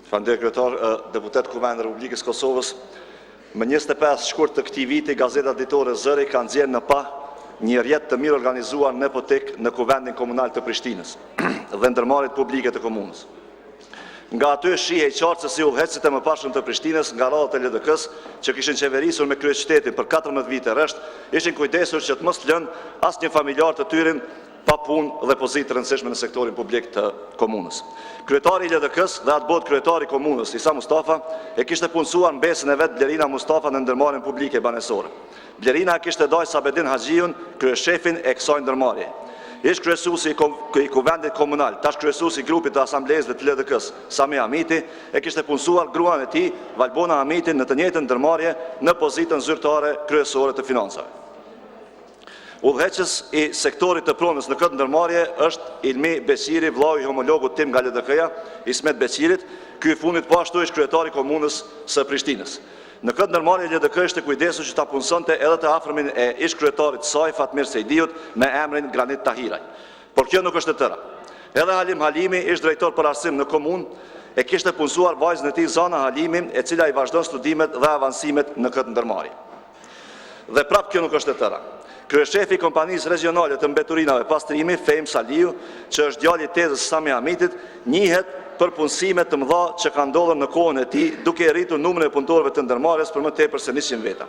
Falënderit kryetar, deputet Kuvend Republikës Kosovës. Më 25 shkurt të këtij viti, gazeta ditore Zëri ka nxjerrë në pa një rjet të mirë organizuar nepotik në Kuvendin Komunal të Prishtinës dhe ndërmarrjet publike të komunës. Nga aty shihej qartë se si udhëheqësit e mëparshëm të Prishtinës nga radhët e LDK-s që kishin qeverisur me kryeqytetin për 14 vite rresht, ishin kujdesur që të mos lënë asnjë familjar të tyre pa punë dhe pozitë të rëndësishme në sektorin publik të komunës. Kryetari i LDK-s dhe atë botë kryetari i komunës, Isa Mustafa, e kishte punësuar në besën e vet Blerina Mustafa në ndërmarrjen publike banesore. Blerina kishte dajë Sabedin Haxhiun, kryeshefin e kësaj ndërmarrjeje. Ish kryesuesi i Kuvendit Komunal, tash kryesuesi i grupit të asamblesë të LDK-s, Sami Hamiti, e kishte punësuar gruan e tij, Valbona Hamitin, në të njëjtën ndërmarrje në pozitën zyrtare kryesore të financave. Udhëheqës i sektorit të pronës në këtë ndërmarrje është Ilmi Beqiri, vllau i homologut tim nga LDK-ja, Ismet Beqirit, ky i fundit po ashtu ish kryetari i komunës së Prishtinës. Në këtë ndërmarrje LDK ishte kujdesur që ta punësonte edhe të afërmin e ish kryetarit të saj, Fatmir Sejdiut, me emrin Granit Tahiraj. Por kjo nuk është e tëra. Edhe Halim Halimi, ish drejtor për arsim në komunë, e kishte punësuar vajzën e tij Zana Halimi, e cila i vazhdon studimet dhe avansimet në këtë ndërmarrje. Dhe prapë kjo nuk është e tëra. Kryeshefi i kompanisë regionale të mbeturinave pastrimi, Fejm Saliu, që është djali i tezës Sami Hamitit, njihet për punësime të mëdha që kanë ndodhur në kohën e tij, duke rritur numrin e punëtorëve të ndërmarrjes për më tepër se 100 veta.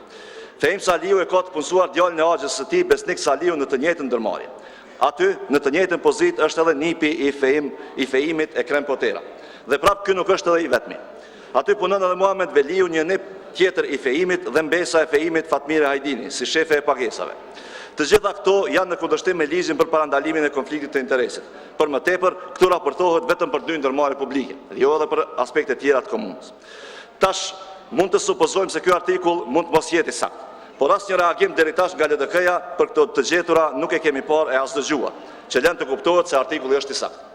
Fejm Saliu e ka të punësuar djalin e axhës së tij, Besnik Saliu, në të njëjtën ndërmarrje. Aty, në të njëjtën pozitë, është edhe nipi i Fejimit Ekrem Potera. Dhe prapë ky nuk është edhe i vetmi. Aty punon edhe Muhamet Veliu, një nip tjetër i Fejimit, dhe mbesa e Fejimit Fatmire Hajdini, si shefe e pagesave. Të gjitha këto janë në kundërshtim me ligjin për parandalimin e konfliktit të interesit. Për më tepër, këtu raportohet vetëm për 2 ndërmarrje publike, jo edhe për aspekte tjera të komunës. Tash, mund të supozojmë se ky artikull mund të mos jetë i saktë, por asnjë reagim deri tash nga LDK-ja për këto të gjetura nuk e kemi parë e as dëgjuar, që lën të kuptohet se artikulli është i saktë.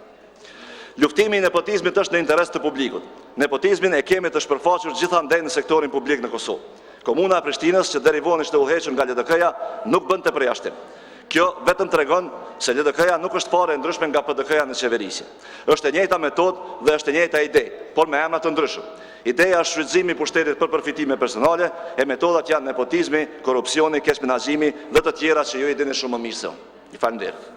Luftimi i nepotizmit është në interes të publikut. Nepotizmin e kemi të shpërfaqur gjithandej në sektorin publik në Kosovë. Komuna e Prishtinës, që deri vonë ishte udhëhequr nga LDK-ja, nuk bën të përjashtim. Kjo vetëm tregon se LDK-ja nuk është fare e ndryshme nga PDK-ja në qeverisje. Është e njëjta metodë dhe është e njëjta ide, por me emra të ndryshëm. Ideja është shfrytëzimi i pushtetit për përfitime personale, e metodat janë nepotizmi, korrupsioni, keqmenaxhimi dhe të tjera që ju i dini shumë më mirë se unë. Ju falenderoj.